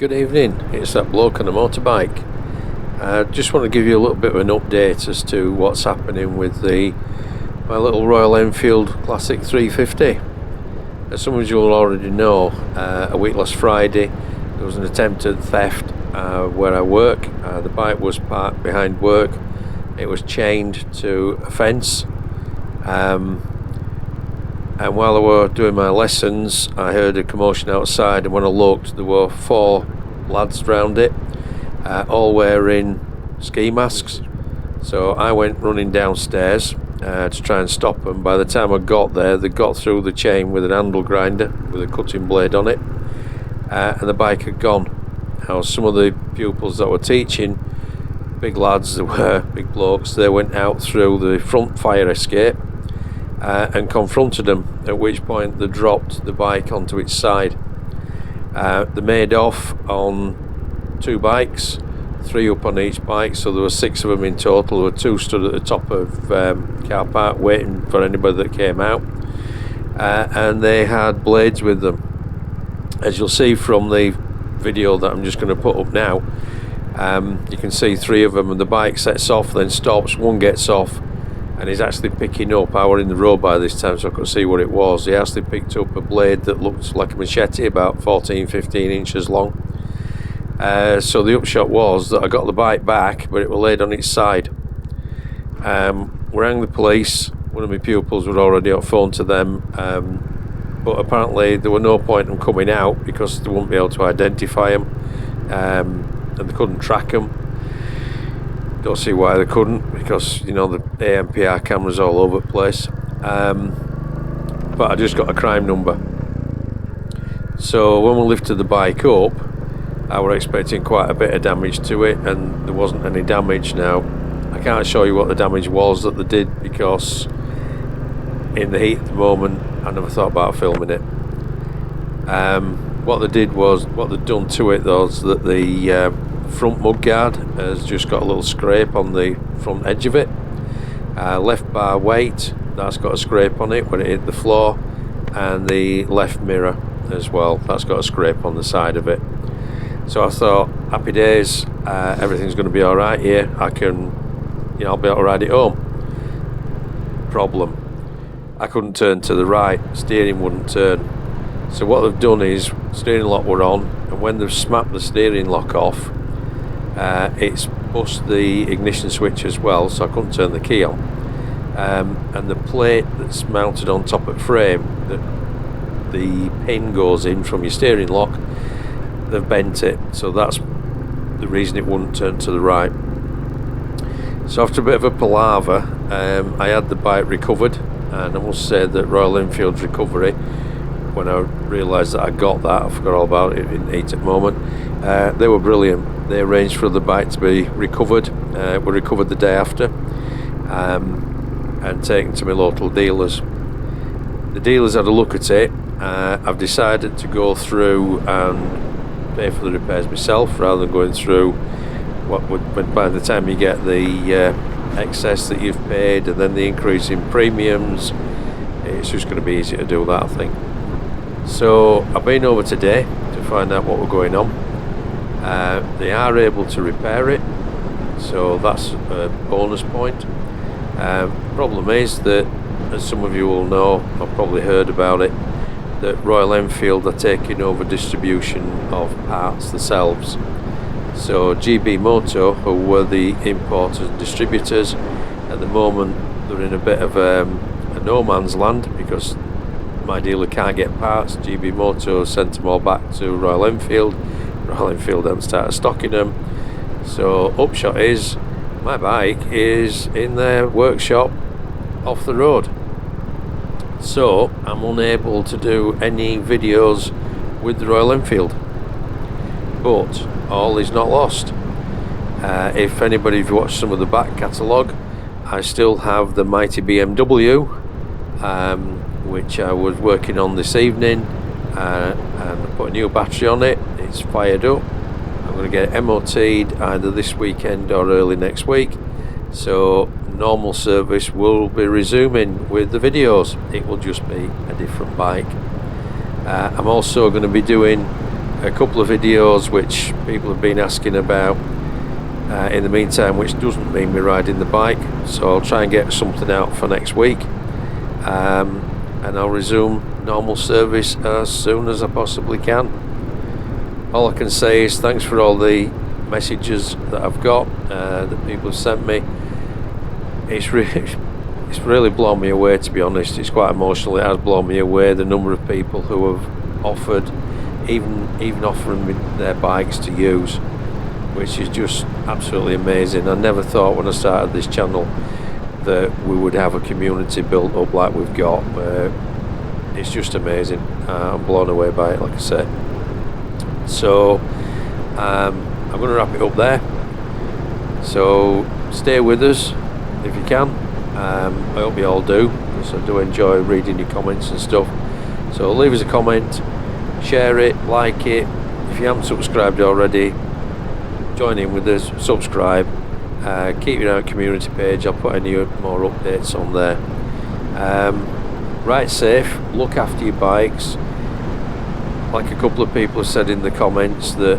Good evening, it's that bloke on a motorbike. I just want to give you a little bit of an update as to what's happening with my little Royal Enfield Classic 350. As some of you will already know, a week last Friday there was an attempted theft where I work. The bike was parked behind work. It was chained to a fence. And while I were doing my lessons, I heard a commotion outside, and when I looked, there were 4 lads round it, all wearing ski masks. So I went running downstairs to try and stop them. By the time I got there, they got through the chain with an handle grinder with a cutting blade on it, and the bike had gone. Now, some of the pupils that were teaching, big lads, they were big blokes, they went out through the front fire escape and confronted them, at which point they dropped the bike onto its side. They made off on 2 bikes, 3 up on each bike, so there were 6 of them in total. There were 2 stood at the top of car park waiting for anybody that came out, and they had blades with them. As you'll see from the video that I'm just going to put up now, you can see 3 of them, and the bike sets off, then stops, one gets off, and he's actually picking up. I were in the road by this time, so I could see what it was. He actually picked up a blade that looked like a machete, about 14-15 inches long. So the upshot was that I got the bike back, but it was laid on its side. We rang the police. One of my pupils was already on phone to them, but apparently there was no point in them coming out because they wouldn't be able to identify them, and they couldn't track them. Don't see why they couldn't, because you know the ANPR cameras all over the place. But I just got a crime number. So when we lifted the bike up, I were expecting quite a bit of damage to it, and there wasn't any damage. Now I can't show you what the damage was that they did, because in the heat of the moment I never thought about filming it. What they did was, what they'd done to it was that the front mudguard has just got a little scrape on the front edge of it. Left bar weight, that's got a scrape on it when it hit the floor, and the left mirror as well, that's got a scrape on the side of it. So I thought, happy days, everything's going to be alright here. I'll be able to ride it home. Problem, I couldn't turn to the right, steering wouldn't turn. So what they've done is, steering lock were on, and when they've smacked the steering lock off, it's bust the ignition switch as well, so I couldn't turn the key on. And the plate that's mounted on top of the frame, that the pin goes in from your steering lock, they've bent it, so that's the reason it wouldn't turn to the right. So after a bit of a palaver, I had the bike recovered, and I must say that Royal Enfield's recovery, when I realised that I got that, I forgot all about it in heat at the moment, they were brilliant. They arranged for the bike to be recovered. We recovered the day after, and taken to my local dealers. The dealers had a look at it. I've decided to go through and pay for the repairs myself, rather than going through what would, by the time you get the excess that you've paid and then the increase in premiums, it's just going to be easier to do that, I think. So I've been over today to find out what was going on. They are able to repair it, so that's a bonus point. Problem is that, as some of you will know, I've probably heard about it, that Royal Enfield are taking over distribution of parts themselves. So GB Moto, who were the importers and distributors, at the moment they're in a bit of a no man's land, because my dealer can't get parts. GB Moto sent them all back to Royal Enfield. Royal Enfield then started stocking them. So upshot is, my bike is in their workshop off the road. So I'm unable to do any videos with the Royal Enfield. But all is not lost. If anybody's watched some of the back catalogue, I still have the mighty BMW, which I was working on this evening, and I put a new battery on it. It's fired up. I'm going to get it MOT'd either this weekend or early next week, so normal service will be resuming with the videos. It will just be a different bike. I'm also going to be doing a couple of videos which people have been asking about in the meantime, which doesn't mean me riding the bike, so I'll try and get something out for next week, and I'll resume normal service as soon as I possibly can. All I can say is thanks for all the messages that I've got, that people have sent me. It's really blown me away, to be honest. It's quite emotional. It has blown me away, the number of people who have offered, even offering me their bikes to use, which is just absolutely amazing. I never thought when I started this channel that we would have a community built up like we've got. It's just amazing. I'm blown away by it, like I said. So I'm going to wrap it up there. So stay with us if you can. I hope you all do, because I do enjoy reading your comments and stuff. So leave us a comment, share it, like it. If you haven't subscribed already, join in with us, subscribe. Keep your own community page. I'll put any more updates on there. Ride safe, look after your bikes. Like a couple of people have said in the comments that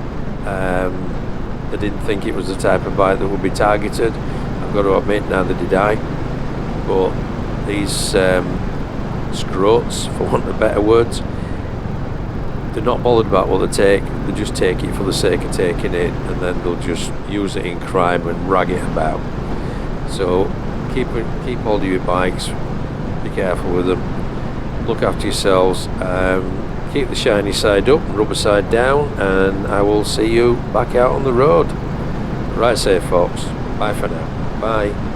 they didn't think it was the type of bike that would be targeted. I've got to admit, neither did I. But these scroats, for want of better words, they're not bothered about what they take. They just take it for the sake of taking it, and then they'll just use it in crime and rag it about. So keep hold of your bikes, be careful with them, look after yourselves, keep the shiny side up, rubber side down, and I will see you back out on the road. Ride safe, folks. Bye for now. Bye.